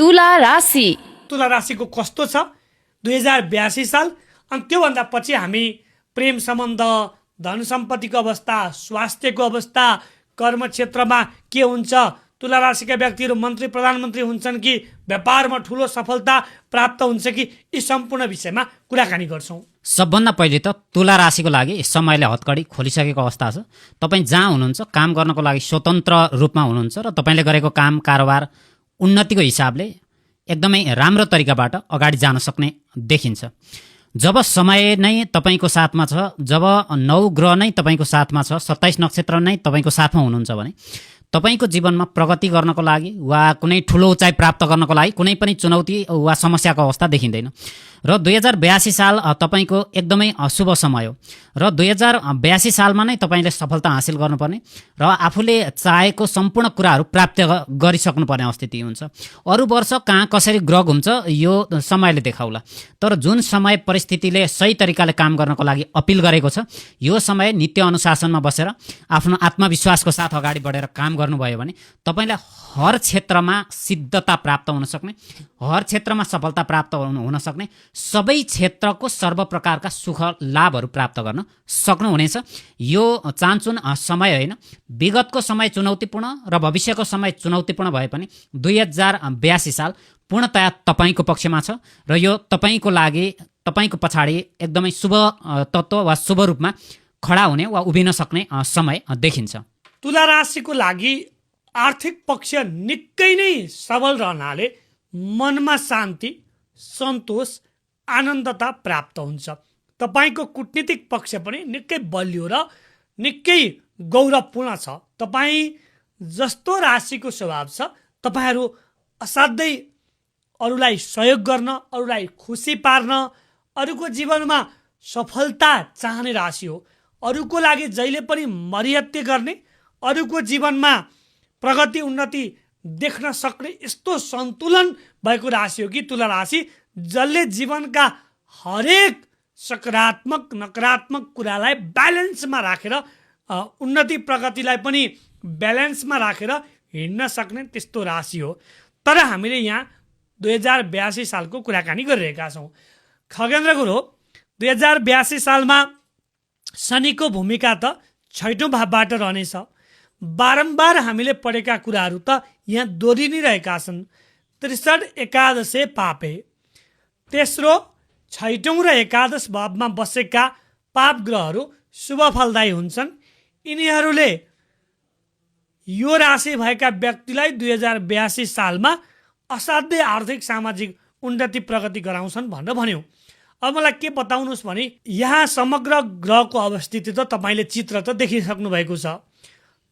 तुला राशि तुला राशिको कस्तो छ 2082 साल। अनि त्योभन्दा पछि हामी प्रेम सम्बन्ध, धन सम्पत्तिको अवस्था, स्वास्थ्यको अवस्था, कर्म क्षेत्रमा के हुन्छ, तुला राशिका व्यक्तिहरू मन्त्री प्रधानमन्त्री हुन्छन् कि, व्यापारमा ठुलो सफलता प्राप्त हुन्छ कि, यी सम्पूर्ण विषयमा कुराकानी गर्छौँ। सबभन्दा पहिले त तुला राशिको लागि समयले हतकडी खोलिसकेको अवस्था छ। तपाईँ जहाँ हुनुहुन्छ काम गर्नको लागि स्वतन्त्र रूपमा हुनुहुन्छ र तपाईँले गरेको काम कारोबार उन्नतिको हिसाबले एकदमै राम्रो तरिकाबाट अगाडि जान सक्ने देखिन्छ। जब समय नै तपाईँको साथमा छ, जब 9 ग्रह नै तपाईँको साथमा छ, 27 नक्षत्र नै तपाईँको साथमा हुनुहुन्छ भने तपाईँको जीवनमा प्रगति गर्नको लागि वा कुनै ठुलो उचाइ प्राप्त गर्नको लागि कुनै पनि चुनौती वा समस्याको अवस्था देखिँदैन। र 2082 साल तपाईँको एकदमै अशुभ समय हो र 2082 सालमा नै तपाईँले सफलता हासिल गर्नुपर्ने र आफूले चाहेको सम्पूर्ण कुराहरू प्राप्त गरिसक्नुपर्ने स्थिति हुन्छ। अरू वर्ष कहाँ कसरी ग्रह घुम्छ यो समयले देखाउला, तर जुन समय परिस्थितिले सही तरिकाले काम गर्नको लागि अपिल गरेको छ यो समय नित्य अनुशासनमा बसेर आफ्नो आत्मविश्वासको साथ अगाडि बढेर काम गर्नुभयो भने तपाईँलाई हर क्षेत्रमा सिद्धता प्राप्त हुन सक्ने, हर क्षेत्रमा सफलता प्राप्त हुन सक्ने, सबै क्षेत्रको सर्व प्रकारका सुख लाभहरू प्राप्त गर्न सक्नुहुनेछ। यो चान्चुन समय होइन, विगतको समय चुनौतीपूर्ण र भविष्यको समय चुनौतीपूर्ण भए पनि 2082 साल पूर्णतया तपाईँको पक्षमा छ र यो तपाईँको लागि तपाईँको पछाडि एकदमै शुभ तत्त्व वा शुभ रूपमा खडा हुने वा उभिन सक्ने समय देखिन्छ। तुला राशिको लागि आर्थिक पक्ष निकै नै सबल रहनाले मनमा शान्ति, सन्तोष, आनन्दता प्राप्त हुन्छ। तपाईँको कूटनीतिक पक्ष पनि निकै बलियो र निकै गौरवपूर्ण छ। तपाईँ जस्तो राशिको स्वभाव छ तपाईँहरू असाध्यै अरूलाई सहयोग गर्न, अरूलाई खुसी पार्न, अरूको जीवनमा सफलता चाहने राशि हो। अरूको लागि जहिले पनि मर्यादा गर्ने, अरूको जीवनमा प्रगति उन्नति देख्न सक्ने यस्तो सन्तुलन भएको राशि हो कि तुला राशि, जसले जीवनका हरेक सकारात्मक नकारात्मक कुरालाई ब्यालेन्समा राखेर उन्नति प्रगतिलाई पनि ब्यालेन्समा राखेर हिँड्न सक्ने त्यस्तो राशि हो। तर हामीले यहाँ 2082 सालको कुराकानी गरिरहेका छौँ। खगेन्द्र गुरु 2082 सालमा शनिको भूमिका त 6औं भावबाट रहनेछ। बारम्बार हामीले पढेका कुराहरू त यहाँ दोहोरि नै रहेका छन्। 63 एकादशे पापे, तेस्रो 6औं र एकादश भावमा बसेका पाप ग्रहहरू शुभ फलदायी हुन्छन्। यिनीहरूले यो राशि भएका व्यक्तिलाई 2082 सालमा असाध्यै आर्थिक सामाजिक उन्नति प्रगति गराउँछन् भनेर भन्यौँ। अब मलाई के बताउनुहोस् भने यहाँ समग्र ग्रहको अवस्थिति त तपाईँले चित्र त देखिसक्नु भएको छ।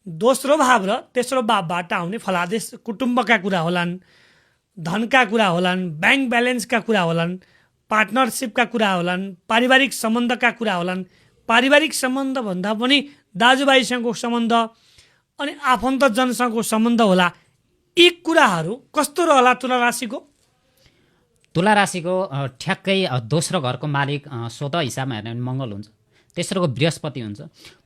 दोस्रो भाव र तेस्रो भावबाट आउने फलादेश कुटुम्बका कुरा होलान्, धनका कुरा होलान्, ब्याङ्क ब्यालेन्सका कुरा होलान्, पार्टनरसिपका कुरा होलान्, पारिवारिक सम्बन्धका कुरा होलान्। पारिवारिक सम्बन्ध भन्दा पनि दाजुभाइसँगको सम्बन्ध अनि आफन्तजनसँगको सम्बन्ध होला। यी कुराहरू कस्तो रहला तुला राशिको? तुला राशिको ठ्याक्कै दोस्रो घरको मालिक स्वतः हिसाबमा हेर्ने भने मङ्गल हुन्छ, तेस्रोको बृहस्पति हुन्छ।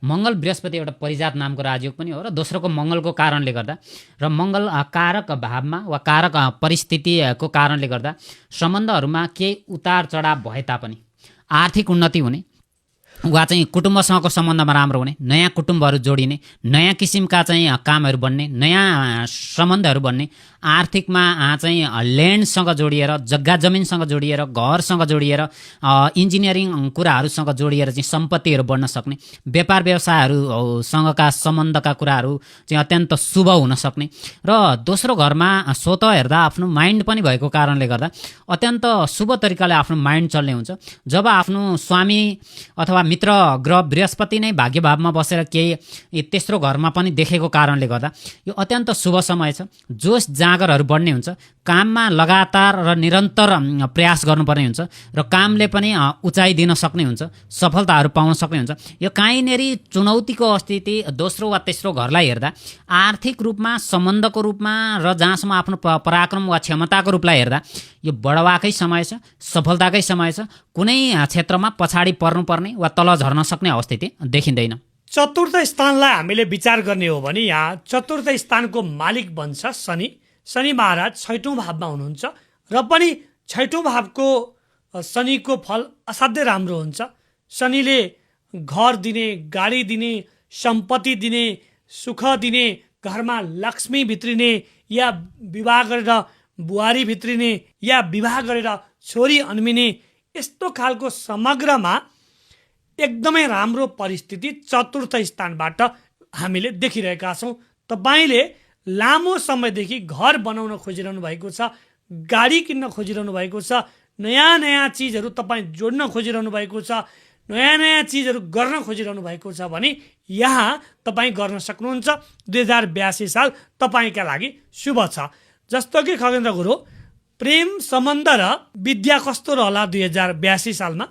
मङ्गल बृहस्पति एउटा परिजात नामको राजयोग पनि हो र दोस्रोको मङ्गलको कारणले गर्दा र मङ्गल कारक भावमा वा कारक परिस्थितिको कारणले गर्दा सम्बन्धहरूमा केही उतार चढाव भए तापनि आर्थिक उन्नति हुने वा चाहिँ कुटुम्बसँगको सम्बन्धमा राम्रो हुने, नयाँ कुटुम्बहरू जोडिने, नयाँ किसिमका चाहिँ कामहरू बन्ने, नयाँ सम्बन्धहरू बन्ने, आर्थिकमा चाहिँ ल्यान्डसँग जोडिएर, जग्गा जमिनसँग जोडिएर, घरसँग जोडिएर, इन्जिनियरिङ कुराहरूसँग जोडिएर चाहिँ सम्पत्तिहरू बढ्न सक्ने, व्यापार व्यवसायहरूसँगका सम्बन्धका कुराहरू चाहिँ अत्यन्त शुभ हुन सक्ने र दोस्रो घरमा स्वतः हेर्दा आफ्नो माइन्ड पनि भएको कारणले गर्दा अत्यन्त शुभ तरिकाले आफ्नो माइन्ड चल्ने हुन्छ। जब आफ्नो स्वामी अथवा मित्र ग्रह बृहस्पति नै भाग्य भावमा बसेर केही तेस्रो घरमा पनि देखेको कारणले गर्दा यो अत्यन्त शुभ समय छ। जोस जागरहरू बढ्ने हुन्छ, काममा लगातार र निरन्तर प्रयास गर्नुपर्ने हुन्छ र कामले पनि उचाइ दिन सक्ने हुन्छ, सफलताहरू पाउन सक्ने हुन्छ। यो काहीँनेरि चुनौतीको स्थिति दोस्रो वा तेस्रो घरलाई हेर्दा आर्थिक रूपमा, सम्बन्धको रूपमा र जहाँसम्म आफ्नो पराक्रम वा क्षमताको रूपलाई हेर्दा यो बढावाकै समय छ, सफलताकै समय छ। कुनै क्षेत्रमा पछाडि पर्नुपर्ने वा तल झर्न सक्ने अवस्थिति देखिँदैन। चतुर्थ स्थानलाई हामीले विचार गर्ने हो भने यहाँ चतुर्थ स्थानको मालिक बन्छ शनि शनि महाराज 6औं भावमा हुनुहुन्छ र पनि 6औं भावको शनिको फल असाध्यै राम्रो हुन्छ। शनिले घर दिने, गाडी दिने, सम्पत्ति दिने, सुख दिने, घरमा लक्ष्मी भित्रिने या विवाह गरेर बुहारी भित्रिने या विवाह गरेर छोरी अन्मिने, यस्तो खालको समग्रमा एकदमै राम्रो परिस्थिति चतुर्थ स्थानबाट हामीले देखिरहेका छौँ। तपाईँले लामो समयदेखि घर बनाउन खोजिरहनु भएको छ, गाडी किन्न खोजिरहनु भएको छ, नयाँ नयाँ चिजहरू तपाईँ जोड्न खोजिरहनु भएको छ, नयाँ नयाँ चिजहरू गर्न खोजिरहनु भएको छ भने यहाँ तपाईँ गर्न सक्नुहुन्छ। 2082 साल तपाईँका लागि शुभ छ। जस्तो कि खगेन्द्र गुरु, प्रेम सम्बन्ध र विद्या कस्तो रहला 2082 सालमा?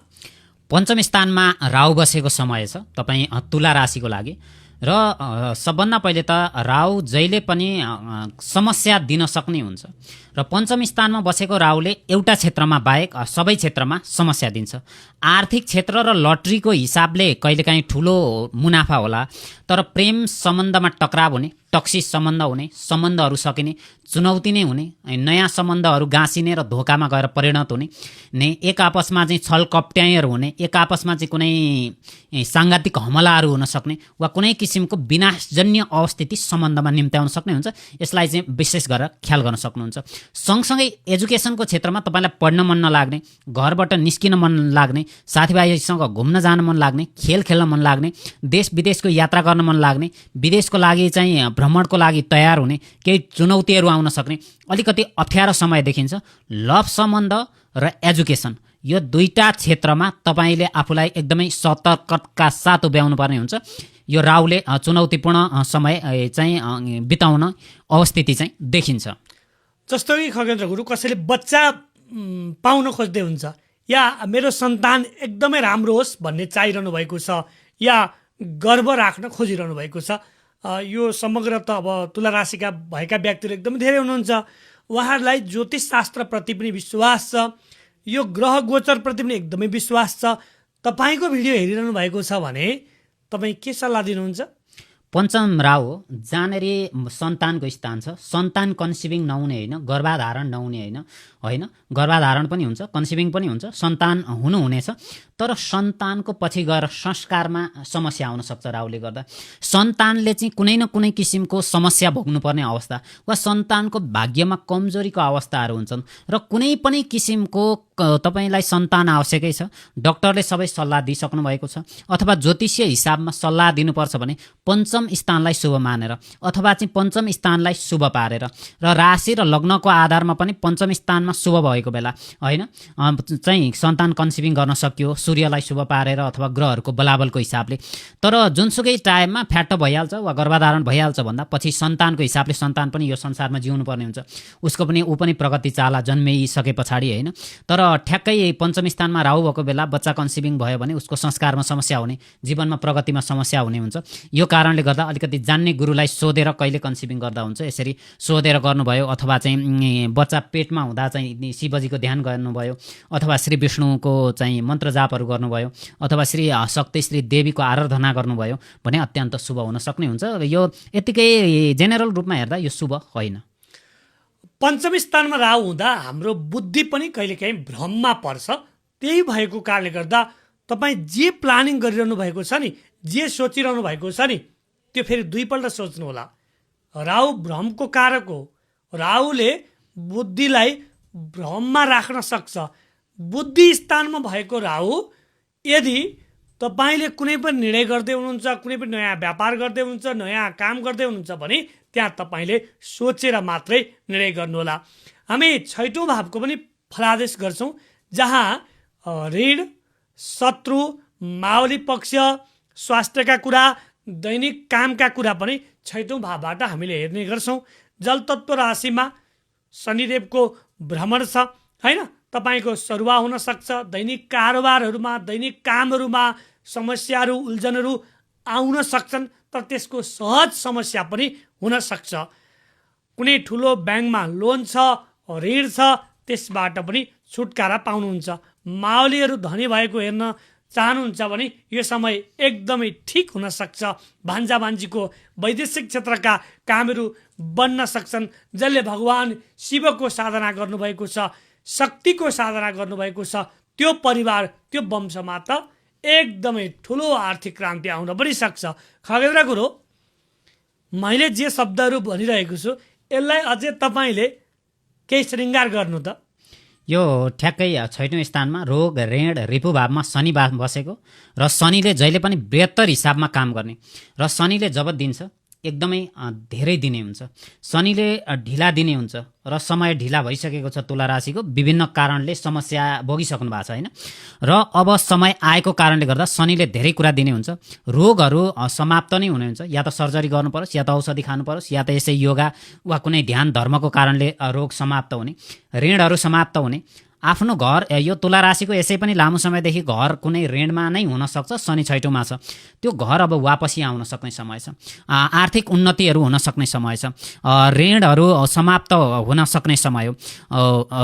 पञ्चम स्थानमा राहु बसेको समय छ तपाईँ तुला राशिको लागि। र सबभन्दा पहिले त राहु जहिले पनि समस्या दिन सक्ने हुन्छ र पञ्चम स्थानमा बसेको राहुले एउटा क्षेत्रमा बाहेक सबै क्षेत्रमा समस्या दिन्छ। आर्थिक क्षेत्र र लटरीको हिसाबले कहिलेकाहीँ ठुलो मुनाफा होला, तर प्रेम सम्बन्धमा टक्राव हुने, टक्सिस सम्बन्ध हुने, सम्बन्धहरू सकिने, चुनौती नै हुने, नयाँ सम्बन्धहरू गाँसिने र धोकामा गएर परिणत हुने, एक आपसमा चाहिँ छल कप्ट्याइहरू हुने, एक आपसमा चाहिँ कुनै साङ्घातिक हमलाहरू हुन सक्ने वा कुनै किसिमको विनाशजन्य अवस्थिति सम्बन्धमा निम्त्याउन सक्ने हुन्छ। यसलाई चाहिँ विशेष गरेर ख्याल गर्न सक्नुहुन्छ। सँगसँगै एजुकेसनको क्षेत्रमा तपाईँलाई पढ्न मन नलाग्ने, घरबाट निस्किन मन लाग्ने, साथीभाइसँग घुम्न जान मन लाग्ने, खेल खेल्न मन लाग्ने, देश विदेशको यात्रा गर्न मन लाग्ने, विदेशको लागि चाहिँ भ्रमणको लागि तयार हुने, केही चुनौतीहरू आउन सक्ने अलिकति अप्ठ्यारो समय देखिन्छ। लभ सम्बन्ध र एजुकेसन यो दुईटा क्षेत्रमा तपाईँले आफूलाई एकदमै सतर्कताका साथ उभ्याउनु पर्ने हुन्छ। यो राहुले चुनौतीपूर्ण समय चाहिँ बिताउन अवस्थिति चाहिँ देखिन्छ। जस्तो कि खगेन्द्र गुरु, कसैले बच्चा पाउन खोज्दै हुन्छ या मेरो सन्तान एकदमै राम्रो होस् भन्ने चाहिरहनु भएको छ या गर्व राख्न खोजिरहनु भएको छ। यो समग्र त अब तुला राशिका भएका व्यक्तिहरू एकदमै धेरै हुनुहुन्छ। उहाँहरूलाई ज्योतिष शास्त्रप्रति पनि विश्वास छ, यो ग्रह गोचरप्रति पनि एकदमै विश्वास छ। तपाईँको भिडियो हेरिरहनु भएको छ भने तपाईँ के सल्लाह दिनुहुन्छ? पञ्चम राहु जहाँनेरि सन्तानको स्थान छ, सन्तान कन्सिभिङ नहुने होइन, गर्भाधारण नहुने होइन, गर्भाधारण पनि हुन्छ, कन्सिभिङ पनि हुन्छ, सन्तान हुनेछ, तर सन्तानको पछि गएर संस्कारमा समस्या आउन सक्छ। राहुले गर्दा सन्तानले चाहिँ कुनै न कुनै किसिमको समस्या भोग्नुपर्ने अवस्था वा सन्तानको भाग्यमा कमजोरीको अवस्थाहरू हुन्छन् र कुनै पनि किसिमको तपाईँलाई सन्तान आवश्यकै छ, डक्टरले सबै सल्लाह दिइसक्नु भएको छ, अथवा ज्योतिषीय हिसाबमा सल्लाह दिनुपर्छ भने पञ्चम स्थानलाई शुभ मानेर अथवा चाहिँ पञ्चम स्थानलाई शुभ पारेर र राशि र लग्नको आधारमा पनि पञ्चम स्थानमा शुभ भएको बेला होइन चाहिँ सन्तान कन्सिभिङ गर्न सकियो, सूर्यलाई शुभ पारेर अथवा ग्रहहरूको बलाबलको हिसाबले। तर जुनसुकै टाइममा फ्याट्ट भइहाल्छ वा गर्भाधारण भइहाल्छ भन्दा पछि सन्तानको हिसाबले सन्तान पनि यो संसारमा जिउनु पर्ने हुन्छ, उसको पनि पनि प्रगति चाला जन्मिसके पछाडि होइन। तर ठ्याक्कै पञ्चम स्थानमा राहु भएको बेला बच्चा कन्सिभिङ भयो भने उसको संस्कारमा समस्या हुने, जीवनमा प्रगतिमा समस्या हुने हुन्छ। यो कारणले गर्दा अलिकति जान्ने गुरुलाई सोधेर कहिले कन्सिभिङ गर्दा हुन्छ यसरी सोधेर गर्नुभयो, अथवा चाहिँ बच्चा पेटमा हुँदा चाहिँ शिवजीको ध्यान गर्नुभयो, अथवा श्री विष्णुको चाहिँ मन्त्र जापहरू गर्नुभयो, अथवा श्री शक्ति श्री देवीको आराधना गर्नुभयो भने अत्यन्त शुभ हुन सक्ने हुन्छ। यो यतिकै जेनरल रूपमा हेर्दा यो शुभ होइन। पञ्चम स्थानमा राहु हुँदा हाम्रो बुद्धि पनि कहिलेकाहीँ भ्रममा पर्छ। त्यही भएको कारणले गर्दा तपाईँ जे प्लानिङ गरिरहनु भएको छ नि, जे सोचिरहनु भएको छ नि, त्यो फेरि दुईपल्ट सोच्नु होला। राहु भ्रमको कारक हो। राहुले बुद्धिलाई भ्रममा राख्न सक्छ। बुद्धि स्थानमा भएको राहु यदि तपाईँले कुनै पनि निर्णय गर्दै हुनुहुन्छ, कुनै पनि नयाँ व्यापार गर्दै हुनुहुन्छ, नयाँ काम गर्दै हुनुहुन्छ भने त्यहाँ तपाईँले सोचेर मात्रै निर्णय गर्नुहोला। हामी 6औं भावको पनि फलादेश गर्छौँ, जहाँ ऋण, शत्रु, मावली पक्ष, स्वास्थ्यका कुरा, दैनिक कामका कुरा पनि 6औं भावबाट हामीले हेर्ने गर्छौँ। जलतत्व राशिमा शनिदेवको भ्रमण छ होइन, तपाईँको सरुवा हुन सक्छ। दैनिक कारोबारहरूमा, दैनिक कामहरूमा समस्याहरू, उल्झनहरू आउन सक्छन्, तर त्यसको सहज समस्या पनि हुन सक्छ। कुनै ठुलो ब्याङ्कमा लोन छ, ऋण छ, त्यसबाट पनि छुटकारा पाउनुहुन्छ। मावलीहरू धनी भएको हेर्न चाहनुहुन्छ भने यो समय एकदमै ठिक हुन सक्छ। भान्जा भान्जीको वैदेशिक क्षेत्रका कामहरू बन्न सक्छन्। जसले भगवान शिवको साधना गर्नुभएको छ, शक्तिको साधना गर्नुभएको छ, त्यो परिवार त्यो वंशमा त एकदमै ठुलो आर्थिक क्रान्ति आउन पनि सक्छ। खगेन्द्र गुरु, मैले जे शब्दहरू भनिरहेको छु यसलाई अझै तपाईँले केही श्रृङ्गार गर्नु त। यो ठ्याक्कै 6औं स्थानमा रोग ऋण रिपुभावमा शनि बसेको र शनिले जहिले पनि बृहत्तर हिसाबमा काम गर्ने र शनिले जब दिन्छ एकदमै धेरै दिने हुन्छ। शनिले ढिला दिने हुन्छ र समय ढिला भइसकेको छ। तुला राशिको विभिन्न कारणले समस्या भोगिसक्नु भएको छ होइन, र अब समय आएको कारणले गर्दा शनिले धेरै कुरा दिने हुन्छ। रोगहरू समाप्त नै हुने हुन्छ, या त सर्जरी गर्नु परोस्, या त औषधि खानु परोस्, या त यसै योगा वा कुनै ध्यान धर्मको कारणले रोग समाप्त हुने, ऋणहरू समाप्त हुने। आफ्नो घर, यो तुला राशिको यसै पनि लामो समयदेखि घर कुनै ऋणमा नै हुनसक्छ, शनि 6औँमा छ, त्यो घर अब वापसी आउन सक्ने समय छ। आर्थिक उन्नतिहरू हुन सक्ने समय छ। ऋणहरू समाप्त हुन सक्ने समय हो।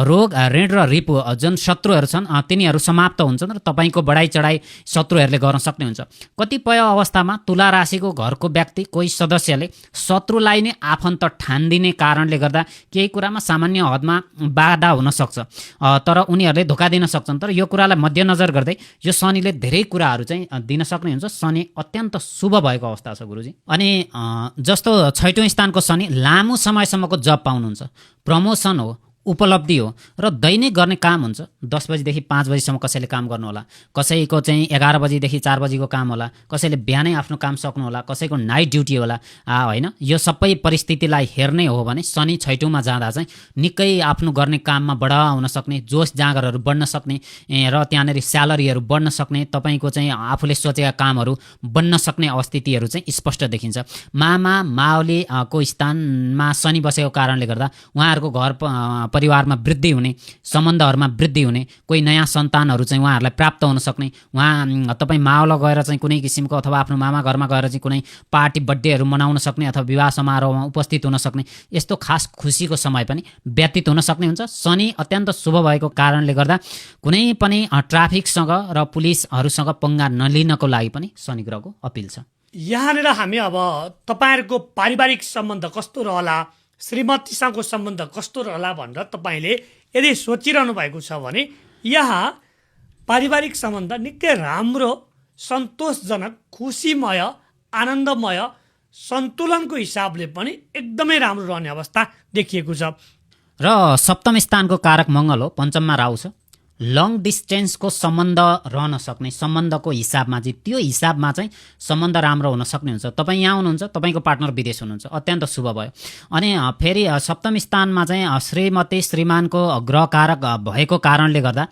रोग ऋण र रिपु जुन शत्रुहरू छन् तिनीहरू समाप्त हुन्छन् र तपाईँको बढाइ चढाइ शत्रुहरूले गर्न सक्ने हुन्छ। कतिपय अवस्थामा तुला राशिको घरको व्यक्ति कोही सदस्यले शत्रुलाई नै आफन्त ठान्दिने कारणले गर्दा केही कुरामा सामान्य हदमा बाधा हुन सक्छ, तर उनीहरूले धोका दिन सक्छन्। तर यो कुरालाई मध्यनजर गर्दै यो शनिले धेरै कुराहरू चाहिँ दिन सक्ने हुन्छ। शनि अत्यन्त शुभ भएको अवस्था छ गुरुजी। अनि जस्तो 6औं स्थानको शनि लामो समयसम्मको जब पाउनुहुन्छ, प्रमोसन हो, उपलब्धि हो र दैनिक गर्ने काम हुन्छ। 10 बजीदेखि 5 बजीसम्म कसैले काम गर्नु होला, कसैको चाहिँ 11 बजीदेखि 4 बजीको काम होला, कसैले बिहानै आफ्नो काम सक्नु होला, कसैको नाइट ड्युटी होला होइन। यो सबै परिस्थितिलाई हेर्ने हो भने शनि 6औँमा जाँदा चाहिँ निकै आफ्नो गर्ने काममा बढावा हुन सक्ने, जोस जाँगरहरू बढ्न सक्ने र त्यहाँनिर स्यालेरीहरू बढ्न सक्ने, तपाईँको चाहिँ आफूले सोचेका कामहरू बन्न सक्ने अवस्थितिहरू चाहिँ स्पष्ट देखिन्छ। मामा माओलीको स्थानमा शनि बसेको कारणले गर्दा उहाँहरूको घर परिवारमा वृद्धि हुने, सम्बन्धहरूमा वृद्धि हुने, कोही नयाँ सन्तानहरू चाहिँ उहाँहरूलाई प्राप्त हुन सक्ने। तपाईँ मावल गएर चाहिँ कुनै किसिमको अथवा आफ्नो मामा घरमा गएर चाहिँ कुनै पार्टी बर्थडेहरू मनाउन सक्ने अथवा विवाह समारोहमा उपस्थित हुन सक्ने, यस्तो खास खुसीको समय पनि व्यतीत हुन सक्ने हुन्छ। शनि अत्यन्त शुभ भएको कारणले गर्दा कुनै पनि ट्राफिकसँग र पुलिसहरूसँग पङ्गा नलिनको लागि पनि शनि ग्रहको अपिल छ। यहाँनिर हामी अब तपाईँहरूको पारिवारिक सम्बन्ध कस्तो रहला, श्रीमतीसँगको सम्बन्ध कस्तो रहला भनेर तपाईँले यदि सोचिरहनु भएको छ भने यहाँ पारिवारिक सम्बन्ध निकै राम्रो, सन्तोषजनक, खुसीमय, आनन्दमय, सन्तुलनको हिसाबले पनि एकदमै राम्रो रहने अवस्था देखिएको छ। र सप्तम स्थानको कारक मङ्गल हो, पञ्चममा राहु छ। लङ डिस्टेन्सको सम्बन्ध रहन सक्ने, सम्बन्धको हिसाबमा चाहिँ त्यो हिसाबमा चाहिँ सम्बन्ध राम्रो हुन सक्ने हुन्छ। तपाईँ यहाँ हुनुहुन्छ, तपाईँको पार्टनर विदेश हुनुहुन्छ, अत्यन्त शुभ भयो। अनि फेरि सप्तम स्थानमा चाहिँ श्रीमती श्रीमानको ग्रहकारक भएको कारणले गर्दा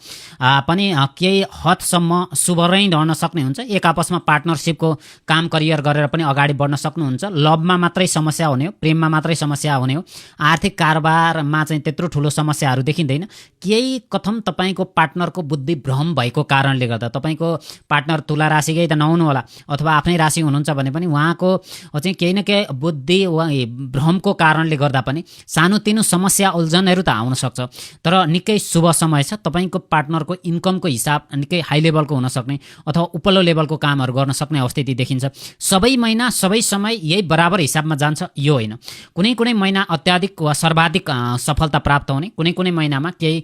पनि केही हदसम्म शुभ नै रहन सक्ने हुन्छ। एक आपसमा पार्टनरसिपको काम करियर गरेर पनि अगाडि बढ्न सक्नुहुन्छ। लभमा मात्रै समस्या हुने हो, प्रेममा मात्रै समस्या हुने हो, आर्थिक कारोबारमा चाहिँ त्यत्रो ठुलो समस्याहरू देखिँदैन। केही कथम तपाईँको पार्टनरको बुद्धि भ्रम भएको कारणले गर्दा, तपाईँको पार्टनर तुला राशिकै त नहुनु होला अथवा आफ्नै राशि हुनुहुन्छ भने पनि उहाँको चाहिँ केही न केही बुद्धि वा भ्रमको कारणले गर्दा पनि सानोतिनो समस्या उल्झनहरू त आउन सक्छ। तर निकै शुभ समय छ। तपाईँको पार्टनरको इन्कमको हिसाब निकै हाई लेभलको हुन सक्ने अथवा उपल्लो लेभलको कामहरू गर्न सक्ने अवस्थिति देखिन्छ। सबै महिना सबै समय यही बराबर हिसाबमा जान्छ यो होइन। कुनै कुनै महिना अत्याधिक वा सर्वाधिक सफलता प्राप्त हुने, कुनै कुनै महिनामा केही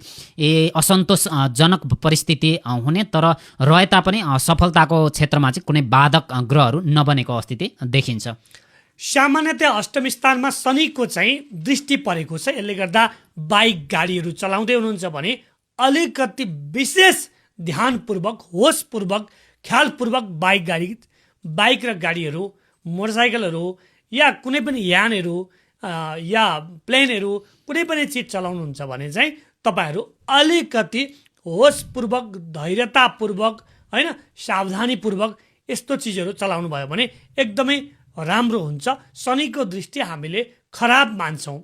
असन्तोषजनक परिस्थिति हुने, तर रहे तापनि सफलताको क्षेत्रमा चाहिँ कुनै बाधक ग्रहहरू नबनेको अवस्थिति देखिन्छ। सामान्यतया अष्टम स्थानमा शनिको चाहिँ दृष्टि परेको छ। यसले गर्दा बाइक गाडीहरू चलाउँदै हुनुहुन्छ भने अलिकति विशेष ध्यानपूर्वक, होसपूर्वक, ख्यालपूर्वक बाइक र गाडीहरू, मोटरसाइकलहरू या कुनै पनि यानहरू या प्लेनहरू कुनै पनि चिज चलाउनुहुन्छ भने चाहिँ तपाईँहरू अलिकति होसपूर्वक, धैर्यतापूर्वक, होइन, सावधानीपूर्वक यस्तो चिजहरू चलाउनु भयो भने एकदमै राम्रो हुन्छ। शनिको दृष्टि हामीले खराब मान्छौँ।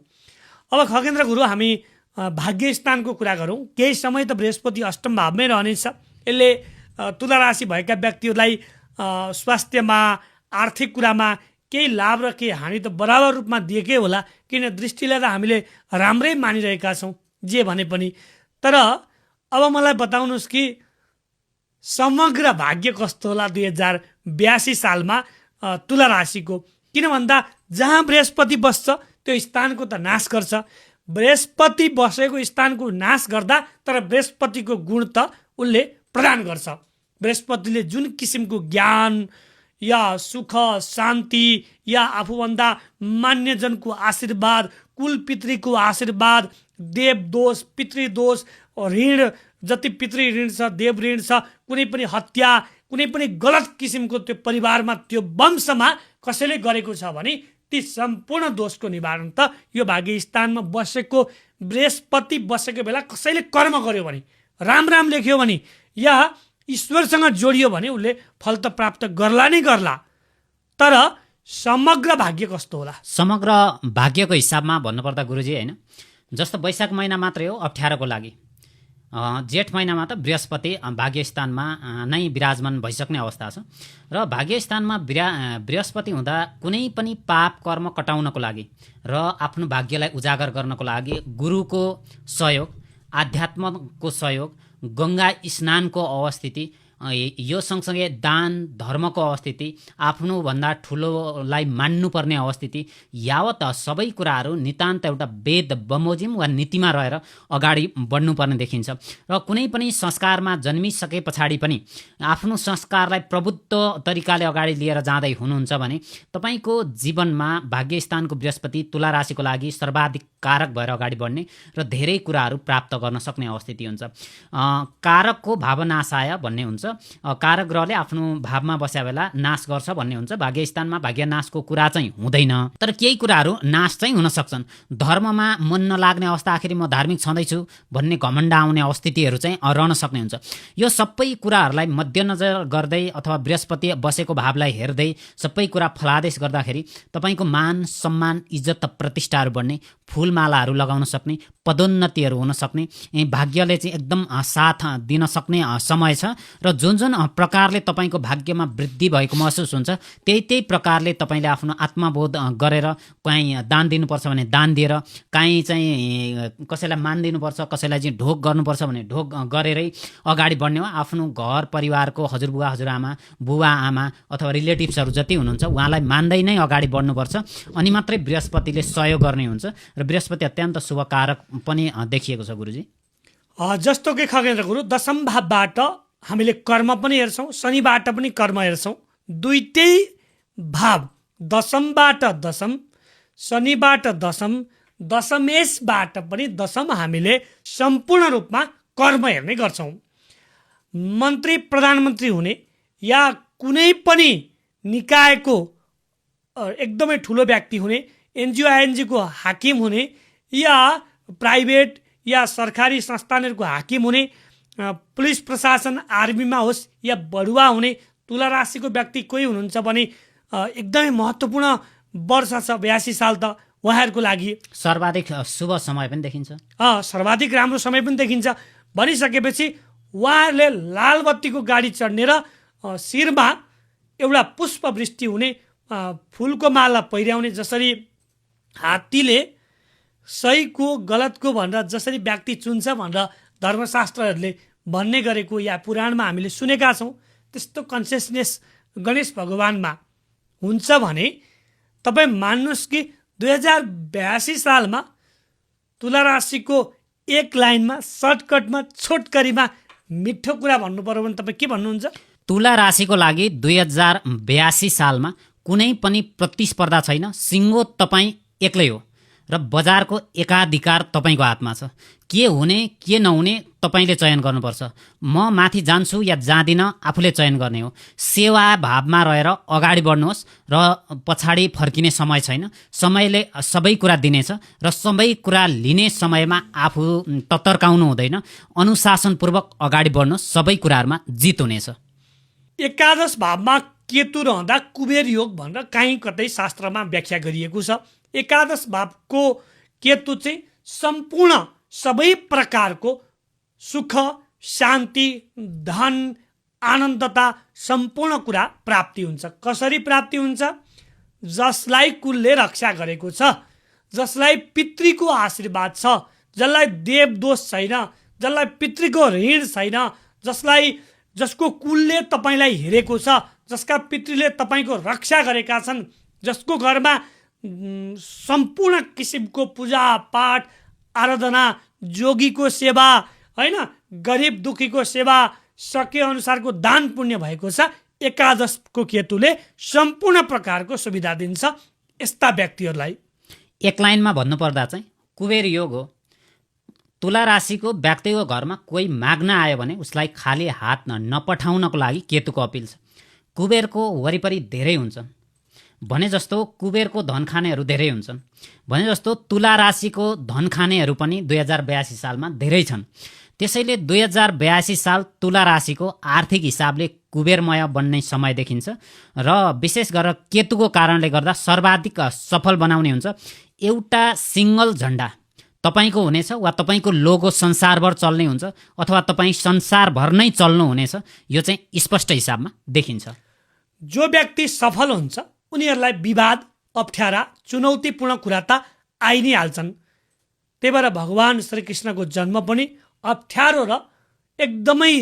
अब खगेन्द्र गुरु, हामी भाग्य स्थानको कुरा गरौँ। केही समय त बृहस्पति अष्टम भावमै रहनेछ। यसले तुला राशि भएका व्यक्तिहरूलाई स्वास्थ्यमा, आर्थिक कुरामा केही लाभ र केही हानि त बराबर रूपमा दिएकै होला, किन दृष्टिलाई त हामीले राम्रै मानिरहेका छौँ जे भने पनि। तर अब मलाई बताउनुहोस् कि समग्र भाग्य कस्तो होला 2082 सालमा तुला राशिको? किन भन्दा जहाँ बृहस्पति बस्छ त्यो स्थानको त नाश गर्छ। बृहस्पति बसेको स्थानको नाश गर्दा तर बृहस्पतिको गुण त उसले प्रदान गर्छ। बृहस्पतिले जुन किसिमको ज्ञान या सुख शान्ति या आफूभन्दा मान्यजनको आशीर्वाद, कुल पितृको आशीर्वाद, देव दोष, पितृदोष, ऋण जति पितृ ऋण छ, देव ऋण छ, कुनै पनि हत्या, कुनै पनि गलत किसिमको त्यो परिवारमा त्यो वंशमा कसैले गरेको छ भने ती सम्पूर्ण दोषको निवारण त यो भाग्य स्थानमा बसेको बृहस्पति बसेको बेला कसैले कर्म गर्यो भने, राम लेख्यो भने या ईश्वरसँग जोडियो भने उसले फल त प्राप्त गर्ला नै गर्ला। तर समग्र भाग्य कस्तो होला? समग्र भाग्यको हिसाबमा भन्नुपर्दा गुरुजी होइन, जस्तो वैशाख महिना मात्रै हो अप्ठ्यारोको लागि, जेठ महिनामा त बृहस्पति भाग्यस्थानमा नै विराजमान भइसक्ने अवस्था छ र भाग्यस्थानमा बृहस्पति हुँदा कुनै पनि पाप कर्म कटाउनको लागि र आफ्नो भाग्यलाई उजागर गर्नको लागि गुरुको सहयोग, आध्यात्मको सहयोग, गङ्गा स्नानको अवस्थिति, यो सँगसँगै दान धर्मको अवस्थिति, आफ्नोभन्दा ठुलोलाई मान्नुपर्ने अवस्थिति, यावत सबै कुराहरू नितान्त एउटा वेद बमोजिम वा नीतिमा रहेर अगाडि बढ्नुपर्ने देखिन्छ। र कुनै पनि संस्कारमा जन्मिसके पछाडि पनि आफ्नो संस्कारलाई प्रबुद्ध तरिकाले अगाडि लिएर जाँदै हुनुहुन्छ भने तपाईँको जीवनमा भाग्यस्थानको बृहस्पति तुला राशिको लागि सर्वाधिक कारक भएर अगाडि बढ्ने र धेरै कुराहरू प्राप्त गर्न सक्ने अवस्थिति हुन्छ। कारकको भावनाशाय भन्ने हुन्छ, कारक ग्रहले आफ्नो भावमा बस्या बेला नाश गर्छ भन्ने हुन्छ। भाग्यस्थानमा भाग्य नाशको कुरा चाहिँ हुँदैन, तर केही कुराहरू नाश चाहिँ हुन सक्छन्। धर्ममा मन नलाग्ने अवस्था, आखिर म धार्मिक छँदैछु भन्ने घमण्ड आउने अवस्थितिहरू चाहिँ रहन सक्ने हुन्छ। यो सबै कुराहरूलाई मध्यनजर गर्दै अथवा बृहस्पति बसेको भावलाई हेर्दै सबै कुरा फलादेश गर्दाखेरि तपाईँको मान सम्मान इज्जत प्रतिष्ठाहरू बढ्ने, फुलमालाहरू लगाउन सक्ने, पदोन्नतिहरू हुन सक्ने, भाग्यले चाहिँ एकदम साथ दिन सक्ने समय छ। र जुन प्रकारले तपाईँको भाग्यमा वृद्धि भएको महसुस हुन्छ त्यही प्रकारले तपाईँले आफ्नो आत्मबोध गरेर कहीँ दान दिनुपर्छ भने दान दिएर, कहीँ चाहिँ कसैलाई मान दिनुपर्छ, कसैलाई चाहिँ ढोक गर्नुपर्छ भने ढोक गरेरै अगाडि बढ्ने हो। आफ्नो घर परिवारको हजुरबुवा हजुरआमा, बुवा आमा अथवा रिलेटिभ्सहरू जति हुनुहुन्छ उहाँलाई मान्दै नै अगाडि बढ्नुपर्छ, अनि मात्रै बृहस्पतिले सहयोग गर्ने हुन्छ। र बृहस्पति अत्यन्त शुभकारक पनि देखिएको छ गुरुजी। जस्तो कि खगेन्द्र गुरु दशम भावबाट हामीले कर्म पनि हेर्छौँ, शनिबाट पनि कर्म हेर्छौँ। दुईटै भाव दशमबाट दशम, शनिबाट दशम, दशमेशबाट पनि दशम हामीले सम्पूर्ण रूपमा कर्म हेर्ने गर्छौँ। मन्त्री प्रधानमन्त्री हुने या कुनै पनि निकायको एकदमै ठुलो व्यक्ति हुने, एनजिओ आइएनजीको हाकिम हुने या प्राइभेट या सरकारी संस्थानहरूको हाकिम हुने, पुलिस प्रशासन आर्मीमा होस् या बढुवा हुने तुला राशिको व्यक्ति कोही हुनुहुन्छ भने एकदमै महत्त्वपूर्ण वर्ष छ 82 साल त उहाँहरूको लागि सर्वाधिक शुभ समय पनि देखिन्छ। सर्वाधिक राम्रो समय पनि देखिन्छ। भनिसकेपछि उहाँहरूले लाल बत्तीको गाडी चढ्ने र शिरमा एउटा पुष्पवृष्टि हुने, फुलको माला पहिर्याउने, जसरी हात्तीले सहीको गलतको भनेर जसरी व्यक्ति चुन्छ भनेर धर्मशास्त्रहरूले भन्ने गरेको या पुराणमा हामीले सुनेका छौँ, त्यस्तो कन्सियसनेस गणेश भगवानमा हुन्छ भने तपाईँ मान्नुहोस् कि 2082 सालमा तुला राशिको एक लाइनमा सर्टकटमा छोटकरीमा मिठो कुरा भन्नु पर्यो भने तपाईँ के भन्नुहुन्छ? तुला राशिको लागि 2082 सालमा कुनै पनि प्रतिस्पर्धा छैन, सिङ्गो तपाईँ एक्लै हो र बजारको एकाधिकार तपाईँको हातमा छ। के हुने के नहुने तपाईँले चयन गर्नुपर्छ। म माथि जान्छु या जाँदिनँ आफूले चयन गर्ने हो। सेवा भावमा रहेर अगाडि बढ्नुहोस् र पछाडि फर्किने समय छैन। समयले सबै कुरा दिनेछ र सबै कुरा लिने समयमा आफू ततर्काउनु हुँदैन। अनुशासनपूर्वक अगाडि बढ्नुहोस्, सबै कुराहरूमा जित हुनेछ। एकादश भावमा केतु रहँदा कुबेर योग भनेर काहीँ कतै शास्त्रमा व्याख्या गरिएको छ। एकादश भावको केतु चाहिँ सम्पूर्ण सबै प्रकारको सुख शान्ति धन आनन्दता सम्पूर्ण कुरा प्राप्ति हुन्छ। कसरी प्राप्ति हुन्छ? जसलाई कुलले रक्षा गरेको छ, जसलाई पितृको आशीर्वाद छ, जसलाई देव दोष छैन, जसलाई पितृको ऋण छैन, जसलाई जसको कुलले तपाईँलाई हेरेको छ, जसका पितृले तपाईँको रक्षा गरेका छन्, जसको घरमा सम्पूर्ण किसिमको पूजा पाठ आराधना, जोगीको सेवा, होइन, गरिब दुखीको सेवा, सके अनुसारको दान पुण्य भएको छ, एकादशको केतुले सम्पूर्ण प्रकारको सुविधा दिन्छ यस्ता व्यक्तिहरूलाई। एक लाइनमा भन्नुपर्दा चाहिँ कुबेर योग हो। तुला राशिको व्यक्तिको घरमा कोही माग्न आयो भने उसलाई खाली हात नपठाउनको लागि केतुको अपिल छ। कुबेरको वरिपरि धेरै हुन्छन् भने जस्तो कुबेरको धन खानेहरू धेरै हुन्छन् भने जस्तो तुला राशिको धन खानेहरू पनि 2082 सालमा धेरै छन्। त्यसैले 2082 साल तुला राशिको आर्थिक हिसाबले कुबेरमय बन्ने समय देखिन्छ र विशेष गरेर केतुको कारणले गर्दा सर्वाधिक सफल बनाउने हुन्छ। एउटा सिङ्गल झन्डा तपाईँको हुनेछ वा तपाईँको लोगो संसारभर चल्ने हुन्छ अथवा तपाईँ संसारभर नै चल्नु हुनेछ। यो चाहिँ स्पष्ट हिसाबमा देखिन्छ। जो व्यक्ति सफल हुन्छ उनीहरूलाई विवाद, अप्ठ्यारा, चुनौतीपूर्ण कुरा त आइ नै हाल्छन्। त्यही भएर भगवान् श्रीकृष्णको जन्म पनि अप्ठ्यारो र एकदमै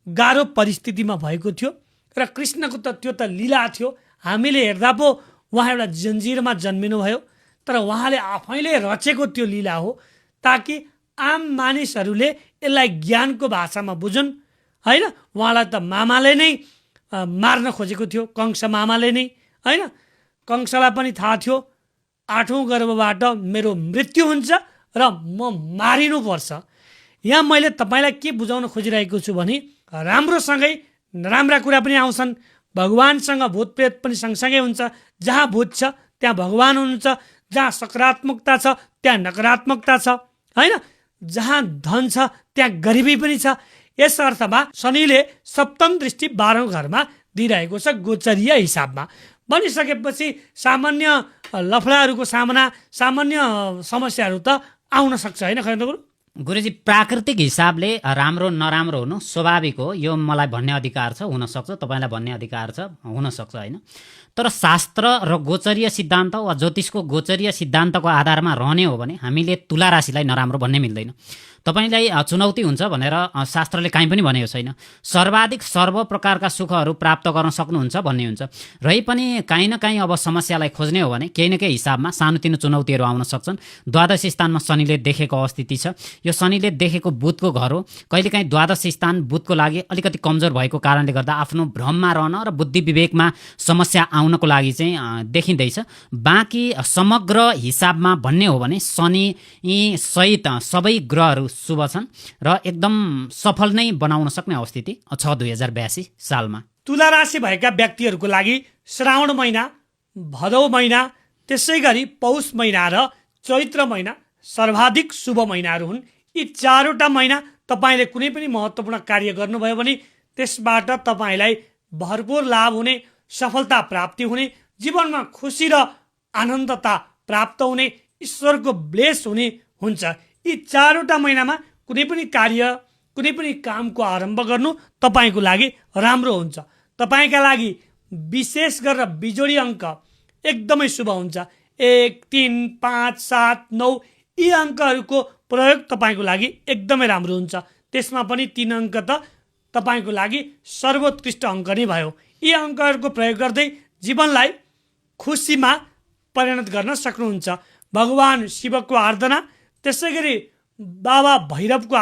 गाह्रो परिस्थितिमा भएको थियो र कृष्णको त त्यो त लीला थियो। हामीले हेर्दा पो उहाँ एउटा जन्जिरमा जन्मिनुभयो, तर उहाँले आफैले रचेको त्यो लीला हो ताकि आम मानिसहरूले यसलाई ज्ञानको भाषामा बुझुन्, होइन। उहाँलाई त मामाले नै मार्न खोजेको थियो, कंस मामाले नै, होइन। कंसलाई पनि थाहा थियो 8औं गर्भबाट मेरो मृत्यु हुन्छ र म मारिनुपर्छ। यहाँ मैले तपाईँलाई के बुझाउन खोजिरहेको छु भने राम्रोसँगै नराम्रा कुरा पनि आउँछन्। भगवानसँग भूतप्रेत पनि सँगसँगै हुन्छ। जहाँ भूत छ त्यहाँ भगवान हुनुहुन्छ, जहाँ सकारात्मकता छ त्यहाँ नकारात्मकता छ, होइन। जहाँ धन छ त्यहाँ गरिबी पनि छ। यस अर्थमा शनिले सप्तम दृष्टि 12औं घरमा दिइरहेको छ गोचरीय हिसाबमा। बनिसकेपछि सामान्य लफडाहरूको सामना, सामान्य समस्याहरू त आउन सक्छ, होइन खरेन्द्र गुरु? गुरुजी, प्राकृतिक हिसाबले राम्रो नराम्रो हुनु स्वाभाविक हो। यो मलाई भन्ने अधिकार छ, हुनसक्छ, तपाईँलाई भन्ने अधिकार छ, हुनसक्छ, होइन। तर शास्त्र र गोचरीय सिद्धान्त वा ज्योतिषको गोचरीय सिद्धान्तको आधारमा रहने हो भने हामीले तुला राशिलाई नराम्रो भन्ने मिल्दैन। तपाईँलाई चुनौती हुन्छ भनेर शास्त्रले काहीँ पनि भनेको छैन। सर्वाधिक सर्व प्रकारका सुखहरू प्राप्त गर्न सक्नुहुन्छ भन्ने हुन्छ। रै पनि काहीँ न काहीँ अब समस्यालाई खोज्ने हो भने केही न केही हिसाबमा सानोतिनो चुनौतीहरू आउन सक्छन्। द्वादश स्थानमा शनिले देखेको अवस्थिति छ। यो शनिले देखेको बुधको घर हो। कहिलेकाहीँ द्वादश स्थान बुधको लागि अलिकति कमजोर भएको कारणले गर्दा आफ्नो भ्रममा रहन र बुद्धि विवेकमा समस्या आउनको लागि चाहिँ देखिँदैछ। बाँकी समग्र हिसाबमा भन्ने हो भने शनि सहित सबै ग्रहहरू शुभ छन् र एकदम सफल नै बनाउन सक्ने अवस्थिति छ 2082 सालमा। तुला राशि भएका व्यक्तिहरूको लागि श्रावण महिना, भदौ महिना, त्यसै गरी पौष महिना र चैत्र महिना सर्वाधिक शुभ महिनाहरू हुन्। यी चारवटा महिना तपाईँले कुनै पनि महत्त्वपूर्ण कार्य गर्नुभयो भने त्यसबाट तपाईँलाई भरपूर लाभ हुने, सफलता प्राप्ति हुने, जीवनमा खुसी र आनन्दता प्राप्त हुने, ईश्वरको ब्लेस हुने हुन्छ। यी चारवटा महिनामा कुनै पनि कार्य, कुनै पनि कामको आरम्भ गर्नु तपाईँको लागि राम्रो हुन्छ। तपाईँका लागि विशेष गरेर बिजोडी अङ्क एकदमै शुभ हुन्छ। 1, 3, 5, 7, 9 यी अङ्कहरूको प्रयोग तपाईँको लागि एकदमै राम्रो हुन्छ। त्यसमा पनि 3 अङ्क त तपाईँको लागि सर्वोत्कृष्ट अङ्क नै भयो। यी अङ्कहरूको प्रयोग गर्दै जीवनलाई खुसीमा परिणत गर्न सक्नुहुन्छ। भगवान शिवको आराधना, त्यसै गरी बाबा भैरवको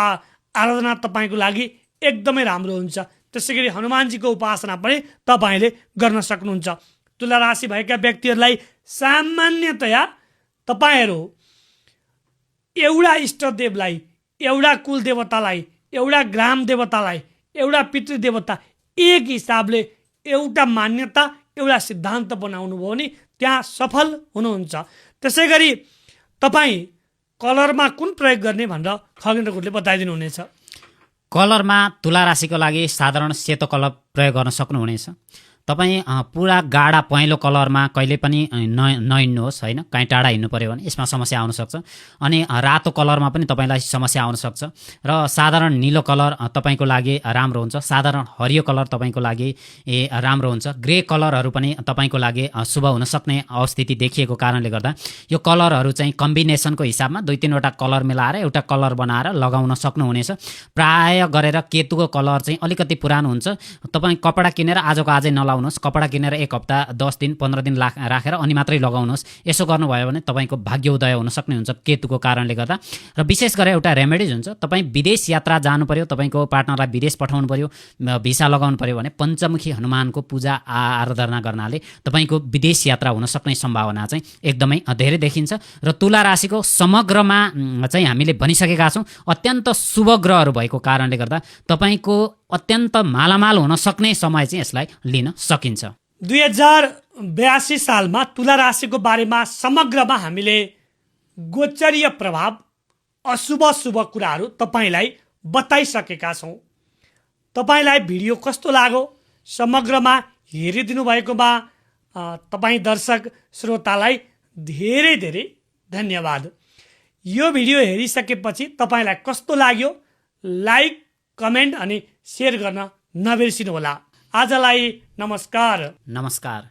आराधना तपाईँको लागि एकदमै राम्रो हुन्छ। त्यसै गरी हनुमानजीको उपासना पनि तपाईँले गर्न सक्नुहुन्छ। तुला राशि भएका व्यक्तिहरूलाई सामान्यतया तपाईँहरू एउटा इष्टदेवलाई, एउटा कुलदेवतालाई, एउटा ग्राम देवतालाई, एउटा पितृदेवता एक हिसाबले एउटा मान्यता, एउटा सिद्धान्त बनाउनु भयो भने त्यहाँ सफल हुनुहुन्छ। त्यसै गरी तपाईँ कलरमा कुन प्रयोग गर्ने भनेर खगेन्द्र गुरुले बताइदिनु हुनेछ। कलरमा तुला राशिको लागि साधारण सेतो कलर प्रयोग गर्न सक्नुहुनेछ। तपाईँ पुरा गाढा पहेँलो कलरमा कहिले पनि नहिँड्नुहोस् होइन। कहीँ टाढा हिँड्नु पऱ्यो भने यसमा समस्या आउनसक्छ। अनि रातो कलरमा पनि तपाईँलाई समस्या आउनसक्छ। र साधारण निलो कलर तपाईँको लागि राम्रो हुन्छ। साधारण हरियो कलर तपाईँको लागि राम्रो हुन्छ। ग्रे कलरहरू पनि तपाईँको लागि शुभ हुनसक्ने अवस्थिति देखिएको कारणले गर्दा यो कलरहरू चाहिँ कम्बिनेसनको हिसाबमा 2-3वटा कलर मिलाएर एउटा कलर बनाएर लगाउन सक्नुहुनेछ। प्राय गरेर केतुको कलर चाहिँ अलिकति पुरानो हुन्छ। तपाईँ कपडा किनेर आजको आजै नलाउनुहोस्। कपडा किनेर 1 हप्ता 10 दिन 15 दिन राखेर अनि मात्रै लगाउनुहोस्। यसो गर्नुभयो भने तपाईँको भाग्योदय हुन सक्ने हुन्छ केतुको कारणले गर्दा। र विशेष गरेर एउटा रेमेडिज हुन्छ। तपाईँ विदेश यात्रा जानु पर्यो, तपाईँको पार्टनरलाई विदेश पठाउनु पर्यो, भिसा लगाउनु पर्यो भने पञ्चमुखी हनुमानको पूजा आराधना गर्नाले तपाईँको विदेश यात्रा हुन सक्ने सम्भावना चाहिँ एकदमै धेरै देखिन्छ। र तुला राशिको समग्रमा चाहिँ हामीले भनिसकेका छौँ अत्यन्त शुभ ग्रहहरू भएको कारणले गर्दा तपाईँको अत्यन्त मालामाल हुन सक्ने समय चाहिँ यसलाई लिन सकिन्छ। 2082 सालमा तुला राशिको बारेमा समग्रमा हामीले गोचरीय प्रभाव अशुभ शुभ कुराहरू तपाईँलाई बताइसकेका छौँ। तपाईँलाई भिडियो कस्तो लाग्यो समग्रमा हेरिदिनु भएकोमा तपाईँ दर्शक श्रोतालाई धेरै धेरै धन्यवाद। यो भिडियो हेरिसकेपछि तपाईँलाई कस्तो लाग्यो लाइक कमेन्ट अनि सेयर गर्न नबिर्सिनुहोला। आजलाई नमस्कार। नमस्कार।